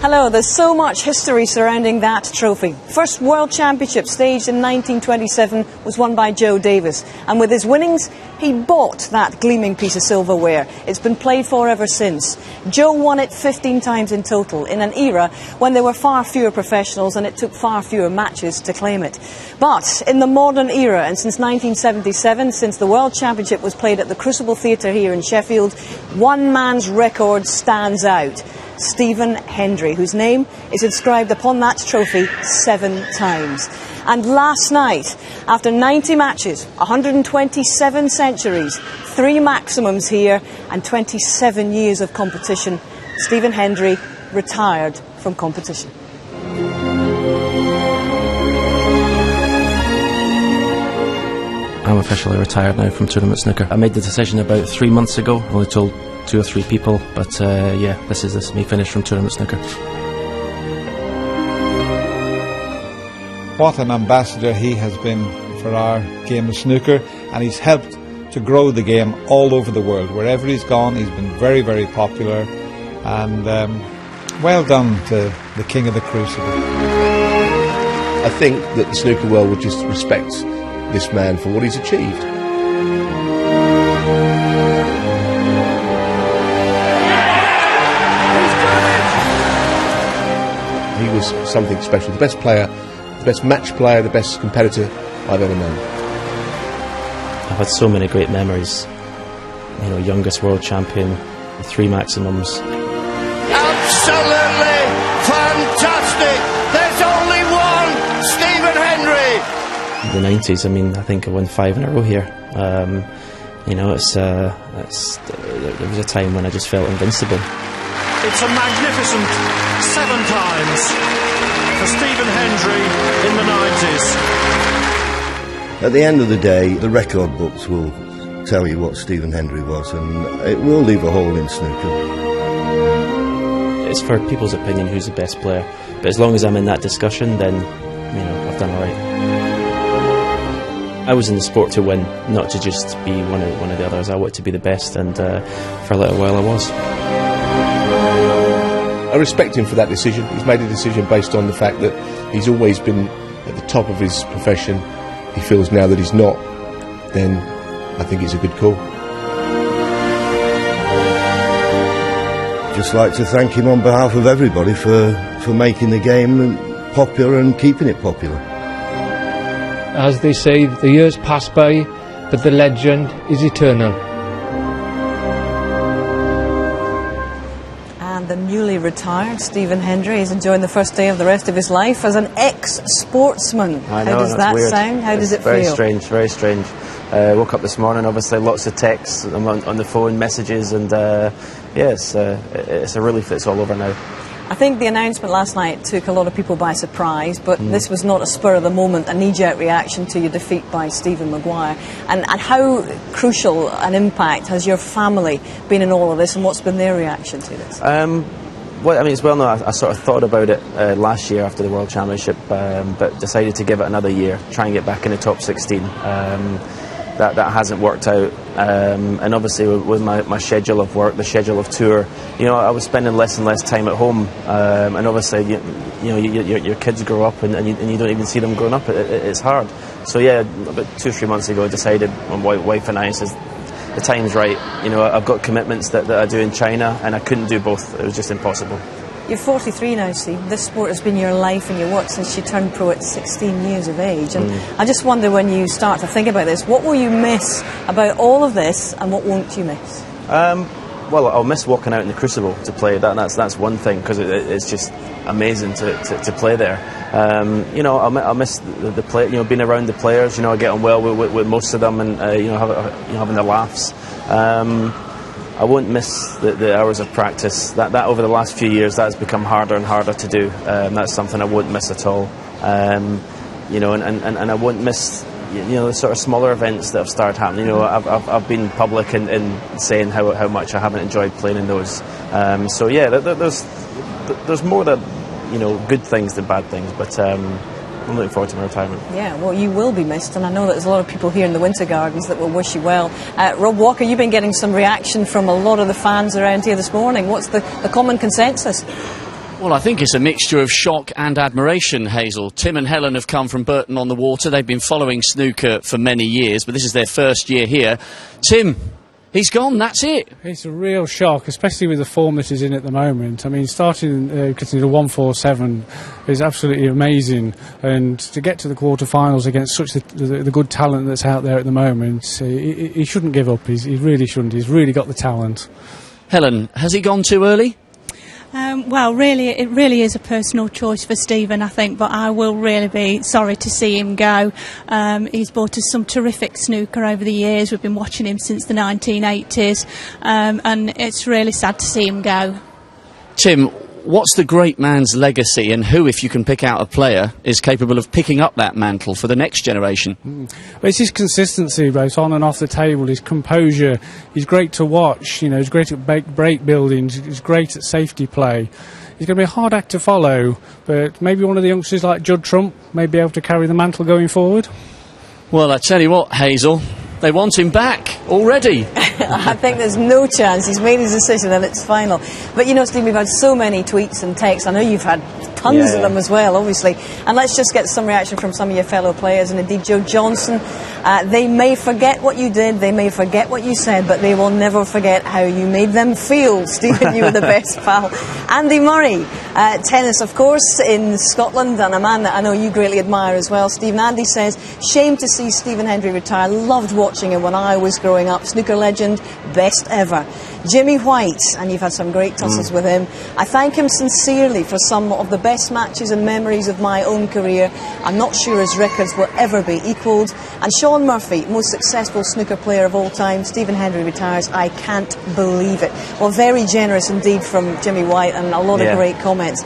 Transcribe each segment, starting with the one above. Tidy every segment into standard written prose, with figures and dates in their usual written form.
Hello, there's so much history surrounding that trophy. First World Championship, staged in 1927, was won by Joe Davis. And with his winnings, he bought that gleaming piece of silverware. It's been played for ever since. Joe won it 15 times in total, in an era when there were far fewer professionals and it took far fewer matches to claim it. But in the modern era, and since 1977, since the World Championship was played at the Crucible Theatre here in Sheffield, one man's record stands out. Stephen Hendry, whose name is inscribed upon that trophy 7 times. And last night, after 90 matches, 127 centuries, 3 maximums here, and 27 years of competition, Stephen Hendry retired from competition. I'm officially retired now from tournament snooker. I made the decision about 3 months ago. I only told 2 or 3 people, but yeah, this is me finished from tournament snooker. What an ambassador he has been for our game of snooker, and he's helped to grow the game all over the world. Wherever he's gone, he's been very, very popular, and well done to the King of the Crucible. I think that the snooker world will just respect this man for what he's achieved. He was something special, the best player, the best match player, the best competitor I've ever known. I've had so many great memories. You know, youngest world champion, 3 maximums. Absolutely fantastic! There's only one, Stephen Hendry! The 90s, I mean, I think I won 5 in a row here. You know, there was a time when I just felt invincible. It's a magnificent 7 times for Stephen Hendry in the 90s. At the end of the day, the record books will tell you what Stephen Hendry was, and it will leave a hole in snooker. It's for people's opinion who's the best player, but as long as I'm in that discussion, then, you know, I've done all right. I was in the sport to win, not to just be one of the others. I wanted to be the best, and for a little while I was. I respect him for that decision. He's made a decision based on the fact that he's always been at the top of his profession. He feels now that he's not, then I think it's a good call. Just like to thank him on behalf of everybody for making the game popular and keeping it popular. As they say, the years pass by, but the legend is eternal. And the newly retired Stephen Hendry is enjoying the first day of the rest of his life as an ex-sportsman. I know, how does that weird. sound? How does it very feel? Strange, very strange. Woke up this morning, obviously lots of texts on the phone, messages, and yes, it's a relief that it's all over now. I think the announcement last night took a lot of people by surprise, but this was not a spur of the moment, a knee-jerk reaction to your defeat by Stephen Maguire. And how crucial an impact has your family been in all of this, and what's been their reaction to this? Well, I mean, it's well known. I sort of thought about it last year after the World Championship, but decided to give it another year, try and get back in the top 16. That hasn't worked out, and obviously with my schedule of work, the schedule of tour, you know, I was spending less and less time at home, and obviously you know your kids grow up and you don't even see them growing up. It's hard. So yeah, about 2 or 3 months ago, I decided, my wife and I says, the time's right. You know, I've got commitments that I do in China, and I couldn't do both. It was just impossible. You're 43 now, Steve. This sport has been your life and your work since you turned pro at 16 years of age. And I just wonder, when you start to think about this, what will you miss about all of this, and what won't you miss? Well, I'll miss walking out in the Crucible to play. That's one thing, because it's just amazing to play there. You know, I'll miss the play. You know, being around the players. You know, I get on well with most of them, and you know, having the laughs. I won't miss the hours of practice. That over the last few years, that's become harder and harder to do. That's something I won't miss at all. You know, and I won't miss, you know, the sort of smaller events that have started happening. You know, I've been public in saying how much I haven't enjoyed playing in those. So yeah, there's more that, you know, good things than bad things. But I'm looking forward to my retirement. Yeah, well, you will be missed, and I know that there's a lot of people here in the Winter Gardens that will wish you well. Rob Walker, you've been getting some reaction from a lot of the fans around here this morning. What's the common consensus? Well, I think it's a mixture of shock and admiration, Hazel. Tim and Helen have come from Burton on the Water. They've been following snooker for many years, but this is their first year here. Tim, he's gone, that's it. It's a real shock, especially with the form that he's in at the moment. I mean, starting getting to 147 is absolutely amazing, and to get to the quarterfinals against such the good talent that's out there at the moment, he shouldn't give up. He really shouldn't. He's really got the talent. Helen, has he gone too early? Well, really, it really is a personal choice for Stephen, I think, but I will really be sorry to see him go. He's brought us some terrific snooker over the years. We've been watching him since the 1980s, and it's really sad to see him go. Tim, what's the great man's legacy, and who, if you can pick out a player, is capable of picking up that mantle for the next generation? Well, it's his consistency, both on and off the table, his composure. He's great to watch, you know, he's great at break building, he's great at safety play. He's going to be a hard act to follow, but maybe one of the youngsters like Judd Trump may be able to carry the mantle going forward. Well, I tell you what, Hazel, they want him back already. I think there's no chance. He's made his decision and it's final. But you know, Steve, we've had so many tweets and texts. I know you've had tons of them as well, obviously. And let's just get some reaction from some of your fellow players. And indeed, Joe Johnson, they may forget what you did, they may forget what you said, but they will never forget how you made them feel. Stephen, you were the best pal. Andy Murray, tennis, of course, in Scotland, and a man that I know you greatly admire as well. Stephen, Andy says, shame to see Stephen Hendry retire. Loved watching him when I was growing up. Snooker legend, best ever. Jimmy White, and you've had some great tussles with him. I thank him sincerely for some of the best matches and memories of my own career. I'm not sure his records will ever be equalled. And Sean Murphy, most successful snooker player of all time. Stephen Hendry retires. I can't believe it. Well, very generous indeed from Jimmy White, and a lot of great comments.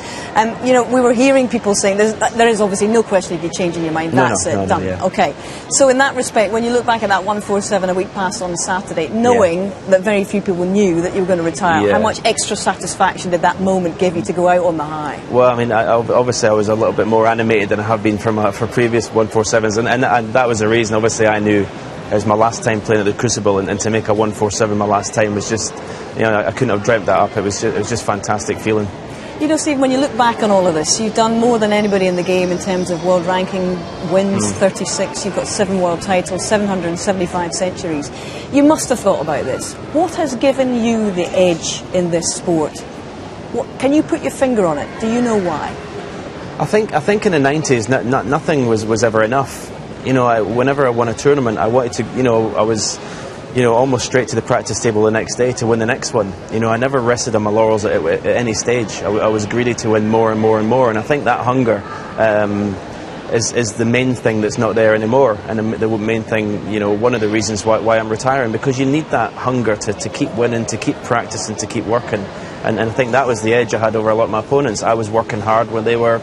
You know, we were hearing people saying there is obviously no question if you're changing your mind. That's it, done. Okay. So in that respect, when you look back at that 147 a week past on Saturday, knowing that very few people knew that you were going to retire, how much extra satisfaction did that moment give you to go out on the high? Well, I mean, obviously I was a little bit more animated than I have been for previous 147s, and that was the reason. Obviously I knew it was my last time playing at the Crucible, and to make a 147 my last time was just, you know, I couldn't have dreamt that up. It was just fantastic feeling. You know, Steve, when you look back on all of this, you've done more than anybody in the game in terms of world ranking wins, 36, you've got 7 world titles, 775 centuries. You must have thought about this. What has given you the edge in this sport? Can you put your finger on it? Do you know why? I think in the 90s, nothing was ever enough. You know, whenever I won a tournament, I wanted to, you know, I was, you know, almost straight to the practice table the next day to win the next one. You know, I never rested on my laurels at any stage. I was greedy to win more and more and more, and I think that hunger is the main thing that's not there anymore, and the main thing, you know, one of the reasons why I'm retiring, because you need that hunger to keep winning, to keep practicing, to keep working, and I think that was the edge I had over a lot of my opponents. I was working hard when they were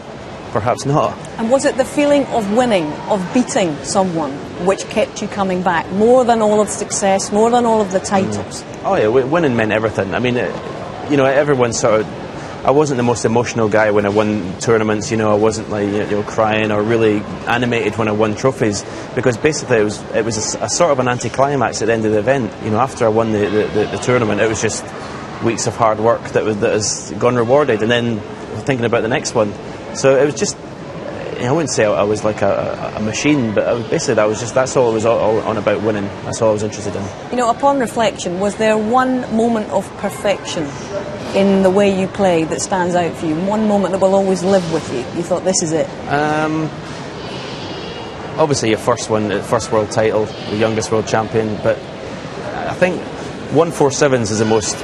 perhaps not. And was it the feeling of winning, of beating someone, which kept you coming back, more than all of the success, more than all of the titles? Oh yeah, winning meant everything. I mean, you know, everyone sort of, I wasn't the most emotional guy when I won tournaments, you know, I wasn't like, you know, crying or really animated when I won trophies, because basically it was a sort of an anticlimax at the end of the event. You know, after I won the tournament, it was just weeks of hard work that has gone rewarded, and then thinking about the next one. So it was just, you know, I wouldn't say I was like a machine, but basically that's all it was all on about, winning. That's all I was interested in. You know, upon reflection, was there one moment of perfection in the way you play that stands out for you? One moment that will always live with you? You thought, this is it? Obviously your first one, the first world title, the youngest world champion, but I think 147s is the most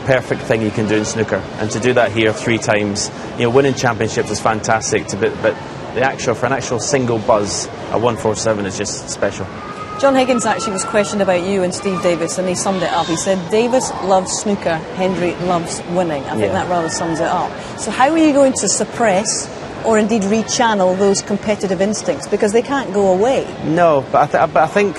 perfect thing you can do in snooker, and to do that here 3 times, you know, winning championships is fantastic, but for an actual single buzz at 147 is just special. John Higgins actually was questioned about you and Steve Davis, and he summed it up. He said, Davis loves snooker, Hendry loves winning. I think that rather sums it up. So how are you going to suppress or indeed rechannel those competitive instincts, because they can't go away? No, but I think,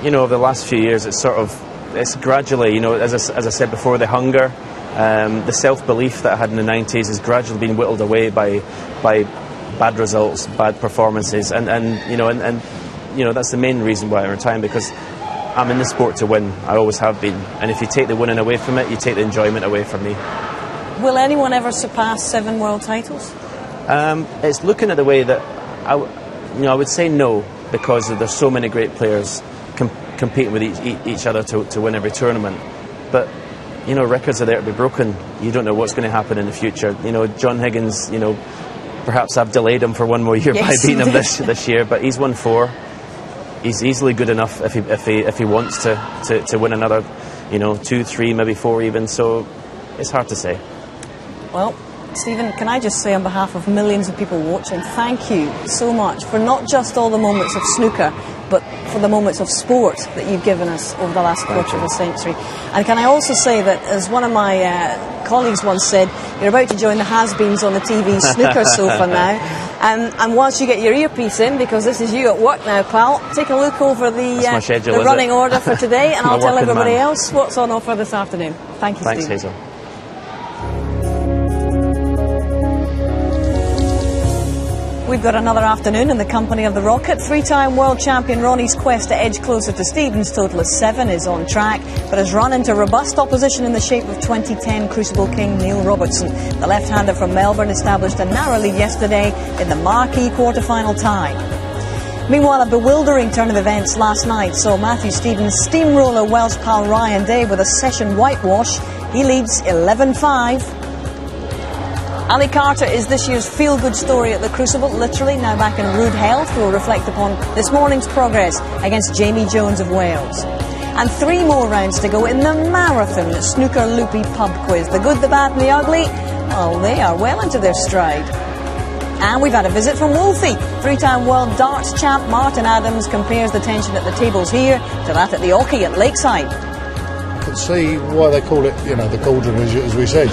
you know, over the last few years it's gradually, you know, as I said before, the hunger, the self-belief that I had in the 90s has gradually been whittled away by bad results, bad performances, and you know, that's the main reason why I'm retiring, because I'm in the sport to win. I always have been, and if you take the winning away from it, you take the enjoyment away from me. Will anyone ever surpass 7 world titles? It's looking at the way that I would say no, because there's so many great players competing with each other to win every tournament. But records are there to be broken. You don't know what's going to happen in the future. John Higgins, perhaps I've delayed him for one more year by beating him this year, but he's won 4. He's easily good enough if he wants to win another, 2, 3, maybe 4 even. So it's hard to say. Well, Stephen, can I just say on behalf of millions of people watching, thank you so much for not just all the moments of snooker, but for the moments of sport that you've given us over the last quarter of a century. And can I also say that, as one of my colleagues once said, you're about to join the has-beens on the TV snooker sofa now. And once you get your earpiece in, because this is you at work now, pal, take a look over the running order for today, and I'll tell everybody else what's on offer this afternoon. Thank you, Stephen. Thanks, Hazel. We've got another afternoon in the company of the Rocket. 3-time world champion Ronnie's quest to edge closer to Stephen's total of 7 is on track, but has run into robust opposition in the shape of 2010 Crucible King Neil Robertson. The left-hander from Melbourne established a narrow lead yesterday in the marquee quarter-final tie. Meanwhile, a bewildering turn of events last night saw Matthew Stevens steamroller Welsh pal Ryan Day with a session whitewash. He leads 11-5. Ali Carter is this year's feel-good story at the Crucible, literally now back in rude health. We'll reflect upon this morning's progress against Jamie Jones of Wales. And 3 more rounds to go in the marathon snooker loopy pub quiz. The good, the bad and the ugly, well, they are well into their stride. And we've had a visit from Wolfie. 3-time world darts champ Martin Adams compares the tension at the tables here to that at the Ocky at Lakeside. I can see why they call it, the cauldron, as we said.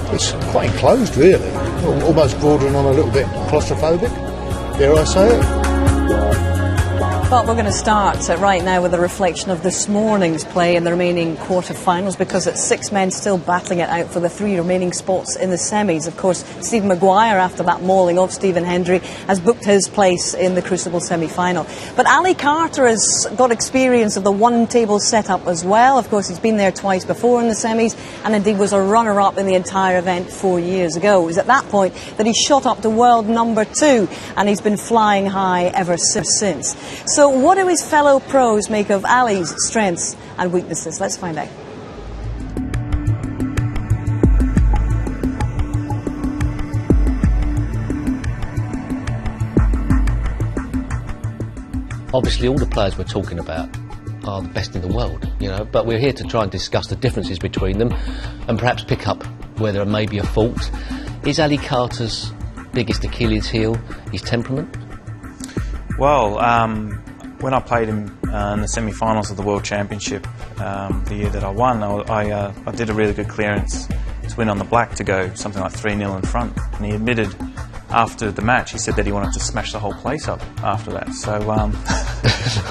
It's quite enclosed, really. Almost bordering on a little bit claustrophobic, dare I say it. But we're going to start right now with a reflection of this morning's play in the remaining quarter-finals, because it's 6 men still battling it out for the 3 remaining spots in the semis. Of course, Stephen Maguire, after that mauling of Stephen Hendry, has booked his place in the Crucible semi-final. But Ali Carter has got experience of the one-table setup as well. Of course, he's been there twice before in the semis, and indeed was a runner-up in the entire event 4 years ago. It was at that point that he shot up to world number 2, and he's been flying high ever since. So what do his fellow pros make of Ali's strengths and weaknesses? Let's find out. Obviously, all the players we're talking about are the best in the world, but we're here to try and discuss the differences between them and perhaps pick up where there may be a fault. Is Ali Carter's biggest Achilles heel his temperament? Well, when I played him in the semi-finals of the World Championship, the year that I won, I did a really good clearance to win on the black to go something like 3-0 in front. And he admitted after the match, he said that he wanted to smash the whole place up after that. So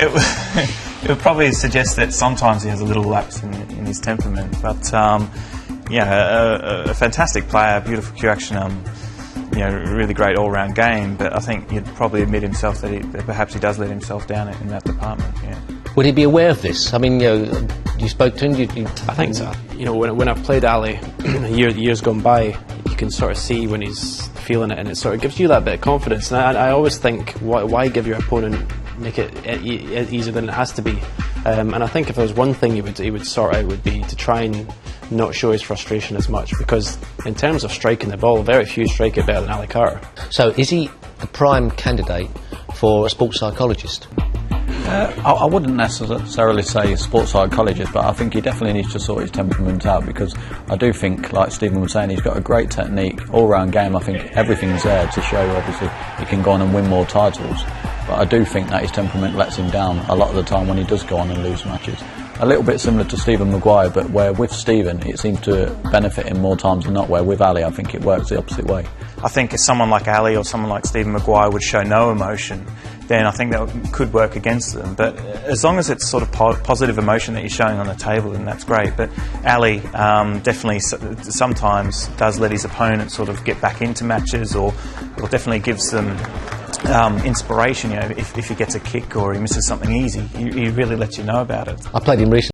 it would probably suggest that sometimes he has a little lapse in his temperament. But a fantastic player, beautiful cue action. Really great all-round game, but I think he'd probably admit himself that perhaps he does let himself down in that department. Yeah. Would he be aware of this? I mean, you spoke to him. I think so. When I've played Ali years gone by, you can sort of see when he's feeling it, and it sort of gives you that bit of confidence. And I always think, why give your opponent make it easier than it has to be? And I think if there was one thing he would sort out, would be to try and not show his frustration as much, because in terms of striking the ball, very few strike it better than Ali Carter. So is he a prime candidate for a sports psychologist? I wouldn't necessarily say a sports psychologist, but I think he definitely needs to sort his temperament out, because I do think, like Stephen was saying, he's got a great technique, all-round game. I think everything's there to show, obviously, he can go on and win more titles. But I do think that his temperament lets him down a lot of the time when he does go on and lose matches. A little bit similar to Stephen Maguire, but where with Stephen it seemed to benefit him more times than not, where with Ali I think it works the opposite way. I think if someone like Ali or someone like Stephen Maguire would show no emotion, then I think that could work against them. But as long as it's sort of positive emotion that you're showing on the table, then that's great. But Ali definitely sometimes does let his opponent sort of get back into matches, or definitely gives them inspiration. If he gets a kick or he misses something easy, he really lets you know about it. I played him recently.